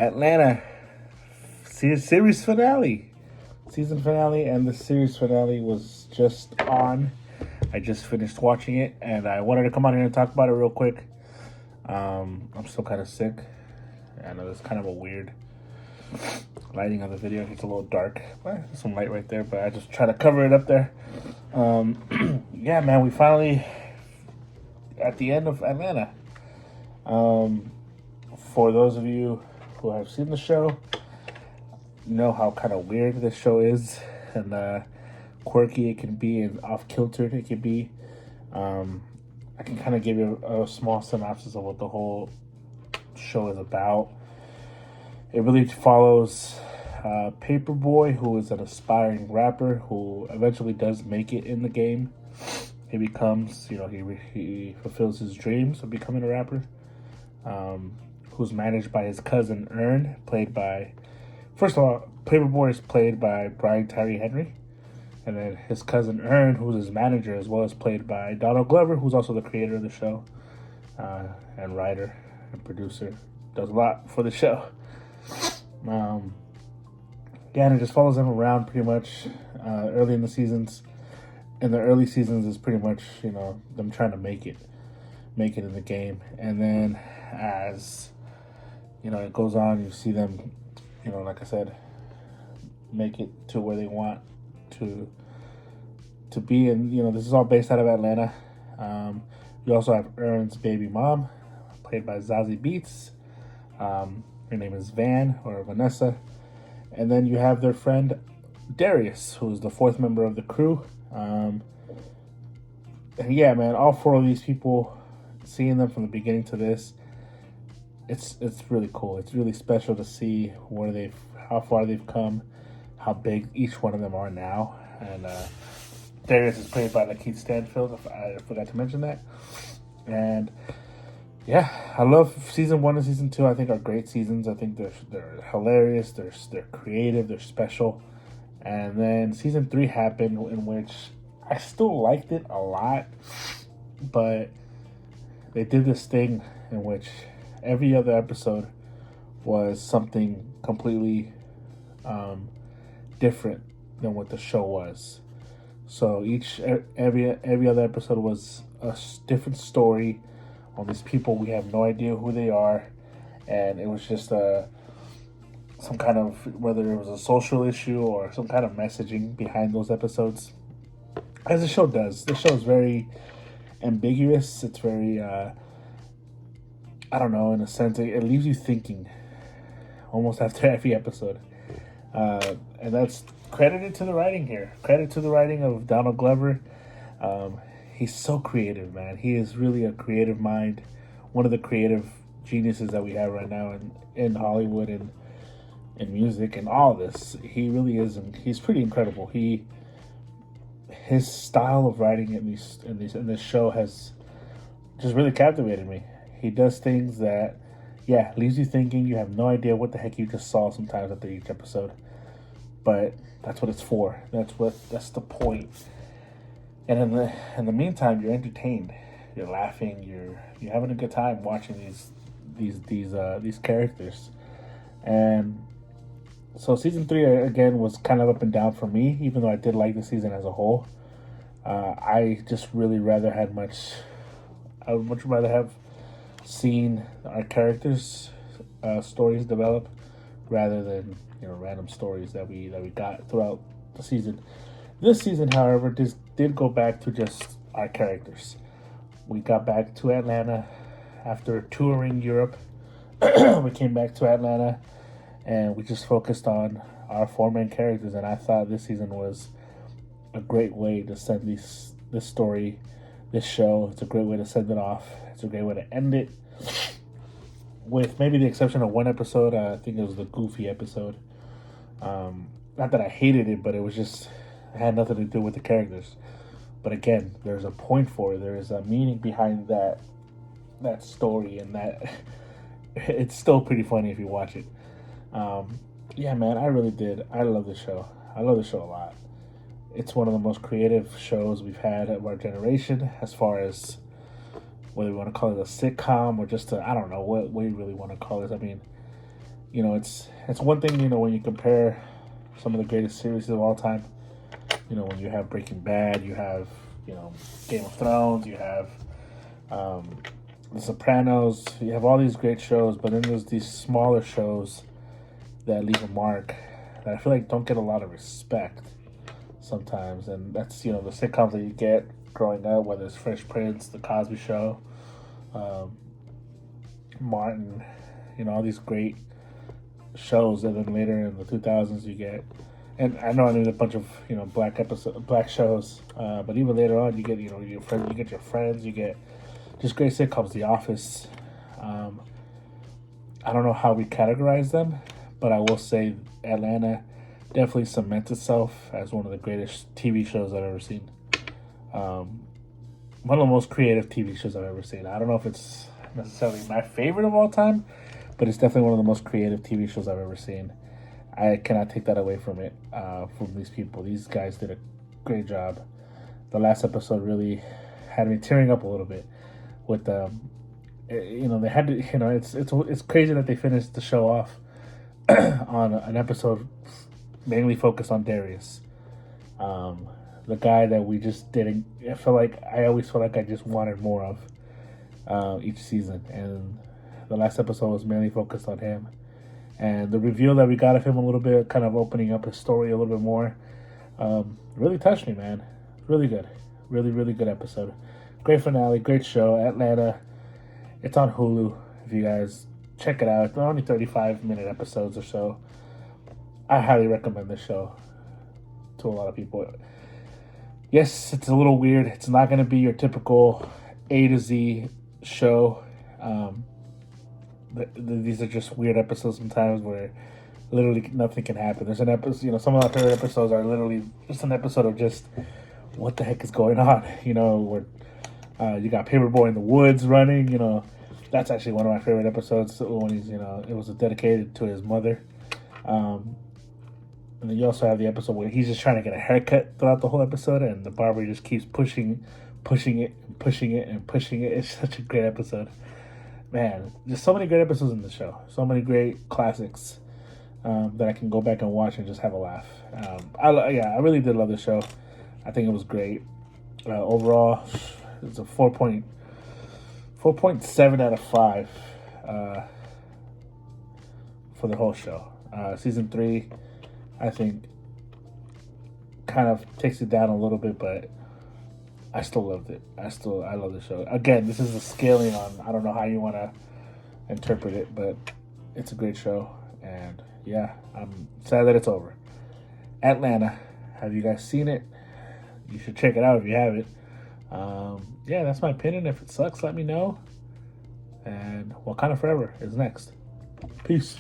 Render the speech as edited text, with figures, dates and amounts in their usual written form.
Atlanta series finale, season finale, and the series finale was just on. I just finished watching it, and I wanted to come on here and talk about it real quick. I'm still kind of sick. I know there's kind of a weird lighting on the video. It's a little dark. There's some light right there, but I just try to cover it up there. Yeah, man, we finally at the end of Atlanta. For those of you who have seen the show, know how kind of weird this show is and quirky it can be and off-kiltered it can be. I can kind of give you a small synopsis of what the whole show is about. It really follows Paperboy, who is an aspiring rapper who eventually does make it in the game. He becomes, he fulfills his dreams of becoming a rapper. Who's managed by his cousin Earn, played by, first of all, Paperboy is played by Brian Tyree Henry. And then his cousin Earn, who's his manager, as well as played by Donald Glover, who's also the creator of the show, and writer and producer. Does a lot for the show. Yeah, and it just follows them around pretty much early in the seasons. In the early seasons is pretty much, them trying to make it in the game. And then as, it goes on, you see them, like I said, make it to where they want to be. And, this is all based out of Atlanta. You also have Earn's baby mom, played by Zazie Beetz. Her name is Van, or Vanessa. And then you have their friend Darius, who's the fourth member of the crew. And yeah, man, all four of these people, seeing them from the beginning to this, it's really cool. It's really special to see how far they've come, how big each one of them are now. And Darius is played by Lakeith Stanfield. I forgot to mention that. And yeah, I love season 1 and season 2. I think are great seasons. I think they're hilarious. They're creative. They're special. And then season 3 happened, in which I still liked it a lot, but they did this thing in which every other episode was something completely different than what the show was. So every other episode was a different story on these people. We have no idea who they are, and it was just some kind of, whether it was a social issue or some kind of messaging behind those episodes, as the show does. The show is very ambiguous. It's very I don't know, in a sense, it leaves you thinking almost after every episode. And that's credited to the writing here. Credit to the writing of Donald Glover. He's so creative, man. He is really a creative mind. One of the creative geniuses that we have right now in Hollywood and in music and all this. He really is, and he's pretty incredible. His style of writing in this show has just really captivated me. He does things that, leaves you thinking. You have no idea what the heck you just saw sometimes after each episode. But that's what it's for. That's the point. And in the meantime, you're entertained. You're laughing. You're having a good time watching these characters. And so season 3 again was kind of up and down for me, even though I did like the season as a whole. I just really I would much rather have seen our characters' stories develop rather than random stories that we got throughout the season. This season, however, did go back to just our characters. We got back to Atlanta after touring Europe. We came back to Atlanta and we just focused on our 4 main characters. And I thought this season was a great way to send this story, this show. It's a great way to send it off. It's a great way to end it, with maybe the exception of one episode. I think it was the Goofy episode. Not that I hated it, but it had nothing to do with the characters. But again, there's a point for it. There is a meaning behind that story, and that it's still pretty funny if you watch it. Yeah, man, I really did. I love the show. I love the show a lot. It's one of the most creative shows we've had of our generation, as far as whether we want to call it a sitcom or just I don't know what we really want to call it. I mean, it's one thing, when you compare some of the greatest series of all time. When you have Breaking Bad, you have Game of Thrones, you have um, The Sopranos, you have all these great shows, but then there's these smaller shows that leave a mark that I feel like don't get a lot of respect sometimes, and that's the sitcoms that you get growing up, whether it's Fresh Prince, The Cosby Show, um, Martin, all these great shows, and then later in the 2000s you get, and I know I named a bunch of black shows, but even later on you get your friends, you get just great sitcoms. The Office. I don't know how we categorize them, but I will say Atlanta definitely cements itself as one of the greatest TV shows I've ever seen. Um, One of the most creative TV shows I've ever seen. I don't know if it's necessarily my favorite of all time, but it's definitely one of the most creative TV shows I've ever seen. I cannot take that away from it, from these people. These guys did a great job. The last episode really had me tearing up a little bit with they had to, it's crazy that they finished the show off on an episode mainly focused on Darius. The guy that we just didn't. I always felt like I just wanted more of each season, and the last episode was mainly focused on him. And the reveal that we got of him a little bit, kind of opening up his story a little bit more, really touched me, man. Really good, really really good episode. Great finale, great show. Atlanta. It's on Hulu. If you guys check it out, they're only 35-minute episodes or so. I highly recommend this show to a lot of people. Yes, it's a little weird. It's not going to be your typical A to Z show. These are just weird episodes sometimes where literally nothing can happen. There's an episode, some of our favorite episodes are literally just an episode of just what the heck is going on. Where you got Paperboy in the woods running. That's actually one of my favorite episodes when he's, it was dedicated to his mother. And then you also have the episode where he's just trying to get a haircut throughout the whole episode, and the barber just keeps pushing it, and pushing it, and pushing it. It's such a great episode. Man, there's so many great episodes in the show. So many great classics that I can go back and watch and just have a laugh. I really did love the show. I think it was great. Overall, it's a 4.7 out of 5 for the whole show. Season 3, I think, kind of takes it down a little bit, but I still loved it. I love the show. Again, this is a scaling on, I don't know how you want to interpret it, but it's a great show. And yeah, I'm sad that it's over. Atlanta. Have you guys seen it? You should check it out if you haven't. Yeah, that's my opinion. If it sucks, let me know. And Wakanda Forever is next. Peace.